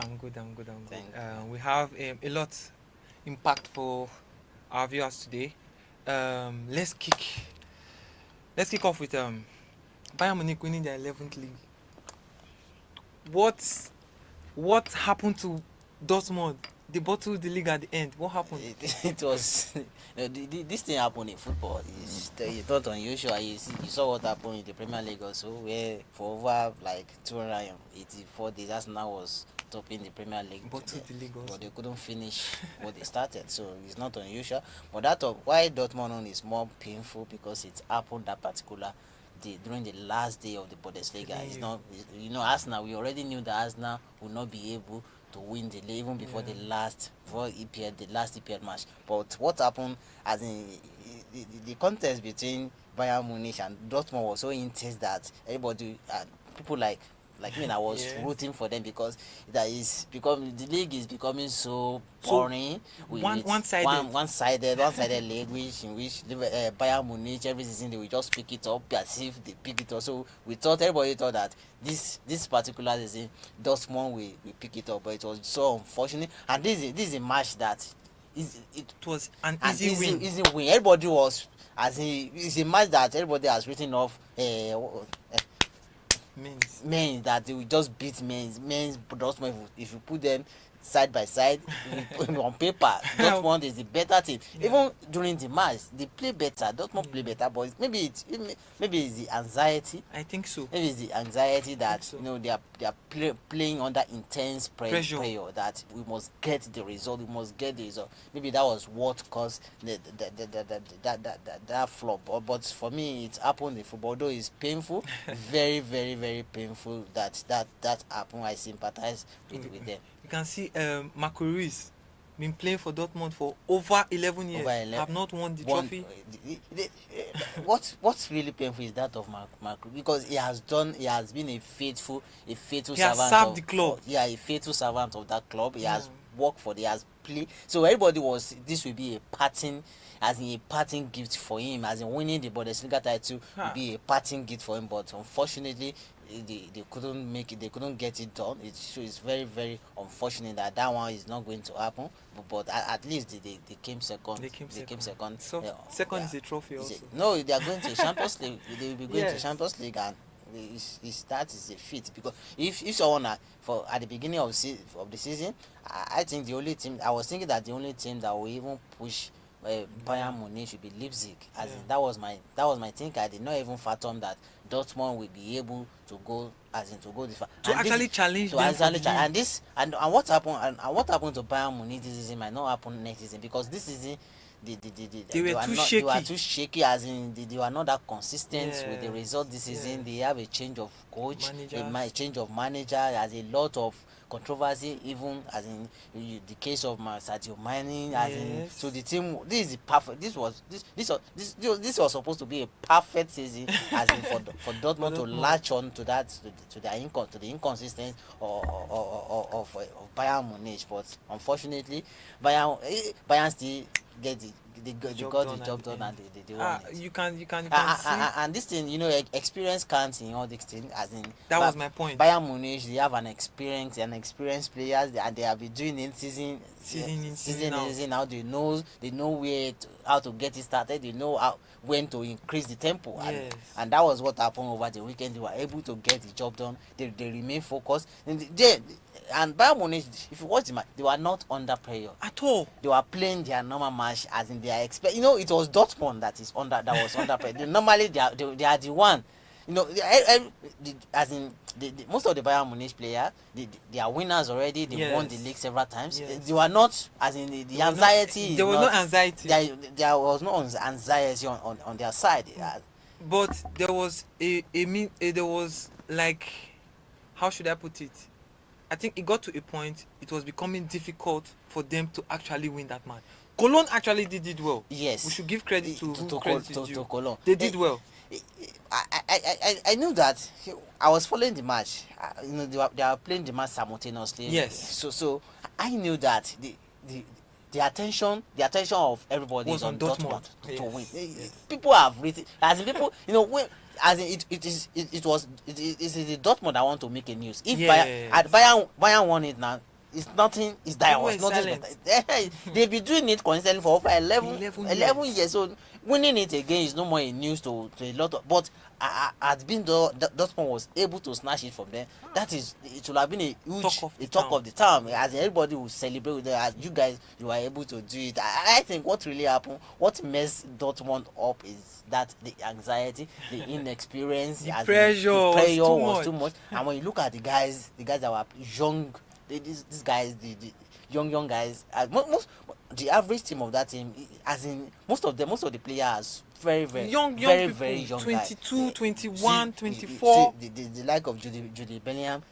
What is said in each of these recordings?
I'm good. I'm good. I'm Thank good. you. We have a lot impact for our viewers today. Let's kick off with Bayern Munich winning their 11th league. What what happened to Dortmund? They bottled the league at the end. What happened? It was this thing happened in football. It's not unusual. You saw what happened in the Premier League also, where for over like 284 days, Arsenal was topping the Premier League, Bottled the league also. but they couldn't finish what they started. So it's not unusual. But that of why Dortmund one is more painful because it happened that particular during the last day of the Bundesliga. It's Yeah. not, Arsenal. We already knew that Arsenal would not be able to win the league even before the last EPL match. But what happened, as in the contest between Bayern Munich and Dortmund was so intense that everybody, people like me, I was Yeah. rooting for them because the league is becoming so So, boring. one-sided. One-sided league, in which Bayern Munich every season they will just pick it up as if they pick it up. So everybody thought that this particular season Dortmund will pick it up, but it was so unfortunate. And this is a match that It was an an easy win. easy win. Everybody was, it's a match that everybody has written off. Men that they will just beat men Dortmund. If you put them side by side on paper, Dortmund is the better team. Yeah. Even during the match they play better. Dortmund play better, but maybe it's the anxiety. I think so. Maybe it's the anxiety that So. they are playing under intense pressure Pressure. that we must get the result. Maybe that was what caused that flop. But for me, it happened in football. Though it's painful, very very very painful that happened. I sympathize with them. You can see Marco Ruiz been playing for Dortmund for over 11 years. Over 11. Have not won the trophy. What's really painful is that of Marco, because he has been a faithful He servant. has served the club. A faithful servant of that club. He has worked for. He has played. So everybody this will be a parting, as in a parting gift for him, as in winning the Bundesliga title will be a parting gift for him. But unfortunately, they couldn't make it. They couldn't get it done. It's very very unfortunate that one is not going to happen. But at least they came second. They came second. So second is a trophy also. No, they are going to Champions League. They will be going to Yes. Champions League, and that is a feat. Because if someone at the beginning of the season, I think the only team I was thinking that the only team that will even push Bayern Munich should be Leipzig. As in, that was my thinking. I did not even fathom that Dortmund will be able to go this far. To actually challenge them for the league. And what happened to Bayern Munich this season might not happen next season, because this season They were too They were shaky. too shaky, as in they were not that consistent with the Yes, result this season. yes. They have a change of coach, Managers. a change of manager. There's a lot of controversy, even as in the case of Sadio Mane. As in, Yes. so the team, this is the perfect. This was supposed to be a perfect season, as in for Dortmund to Dortmund. latch on to that, to the inconsistency of Bayern Munich. But unfortunately, Bayern still got the job done, and they won it. You can see And this thing, experience counts in all these things. As in, that was my point. Bayern Munich, they have an experienced players, and they have been doing it season in, season out. now. They know how to get it started. They know when to increase the tempo. Yes. And that was what happened over the weekend. They were able to get the job done. They remain focused. And Bayern Munich, if you watch the match, they were not under pressure At all. they were playing their normal match, as in they are it was Dortmund that was under pressure. Normally they are the one, as in most of the Bayern Munich players, they are winners already. They won the league several times. Yes. They were not, as in the anxiety. There was no anxiety. There was no anxiety on their side. But there was there was like, how should I put it? I think it got to a point it was becoming difficult for them to actually win that match. Cologne actually did it well. Yes, We should give credit to Cologne. They did well. I knew that. I was following the match. They were playing the match simultaneously. Yes. So I knew that the attention of everybody Was is on on Dortmund Dortmund. to win. Yes. People have written, as in people, when, as in it is the Dortmund that want to make a news. If Yes. Bayern won it now, it's nothing. It's that People was were nothing. silent. They've been doing it consistently for over 11 years. years. So winning it again is no more a news to a lot of. But had been Dortmund was able to snatch it from them. That is, it would have been a huge talk of the town. As everybody will celebrate with them. As you guys, you were able to do it. I think what really happened, what messed Dortmund up is that the anxiety, the inexperience, the pressure was too much. And when you look at the guys that were young, these guys, the young guys, the average team of that team, as in most of the players very young very people, very young 22 guys. 21 24. The like of Judy Bellingham,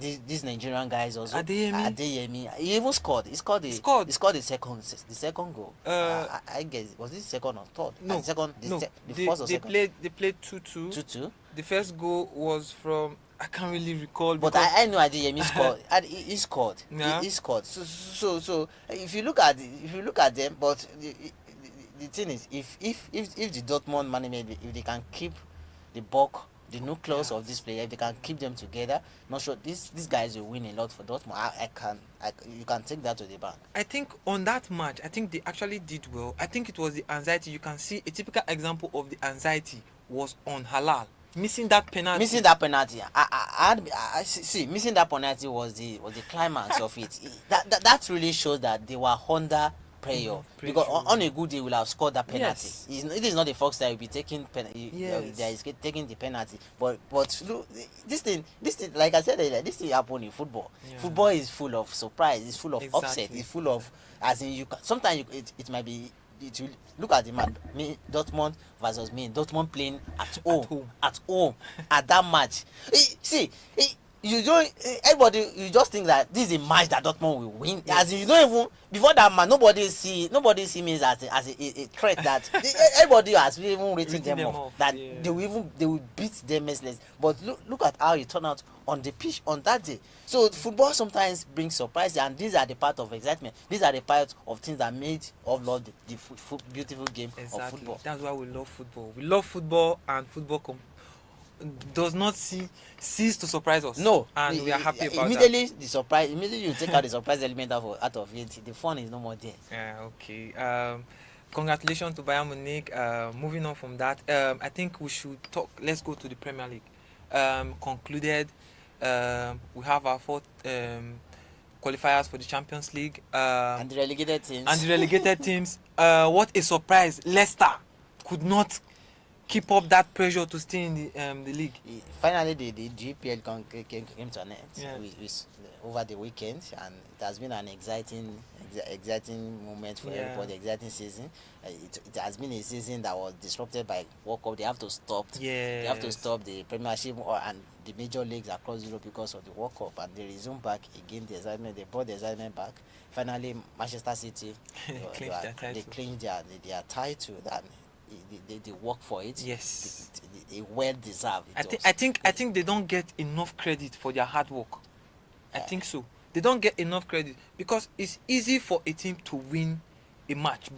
these Nigerian guys also. Adeyemi. He even scored. He scored the second goal. I guess was it second or third? No, the first or second. They played 2-2. 2-2. The first goal was from, I can't really recall, but I know Adeyemi scored. He scored. Yeah. He scored. So if you look at them, but the thing is, if the Dortmund management, if they can keep the bulk, the nucleus of this player, if they can keep them together, not sure these guys will win a lot for Dortmund. You can take that to the bank. I think on that match, I think they actually did well. I think it was the anxiety. You can see a typical example of the anxiety was on Halal. Missing that penalty. Missing that penalty was the climax of it. That really shows that they were under pressure. Because on a good day, will have scored that penalty. Yes. It is not the Fox that will be taking taking the penalty. But look, this thing, like I said earlier, this thing happen in football. Yeah. Football is full of surprise. It's full of upset. Exactly. It's full of, as in, sometimes it might be. It will look at the match. Dortmund versus Dortmund playing at home at that match. You don't. Everybody, you just think that this is a match that Dortmund will win. Yes. As in, you don't even before that match. Nobody see me as a threat that everybody has even written them off. That they will beat them merciless. But look at how it turned out on the pitch on that day. So football sometimes brings surprise, and these are the part of excitement. These are the part of things that made us love the beautiful game of football. That's why we love football. We love football, and football does not cease to surprise us. No, and we are happy about immediately that. Immediately you take out the surprise element out of it, the fun is no more there. Yeah, okay. Congratulations to Bayern Munich. Moving on from that, I think we should talk. Let's go to the Premier League. Concluded. We have our fourth qualifiers for the Champions League. And the relegated teams. What a surprise! Leicester could not keep up that pressure to stay in the league. Finally, the GPL came to an end. Yeah. Over the weekend, and it has been an exciting moment for everybody. Exciting season. It has been a season that was disrupted by World Cup. They have to stop. Yes. They have to stop the Premiership and the major leagues across Europe because of the World Cup, and they resume back again. The excitement. They brought the excitement back. Finally, Manchester City they clinched their title. That they work for it. Yes. They well deserved. I think they don't get enough credit for their hard work. I think so. They don't get enough credit because it's easy for a team to win a match.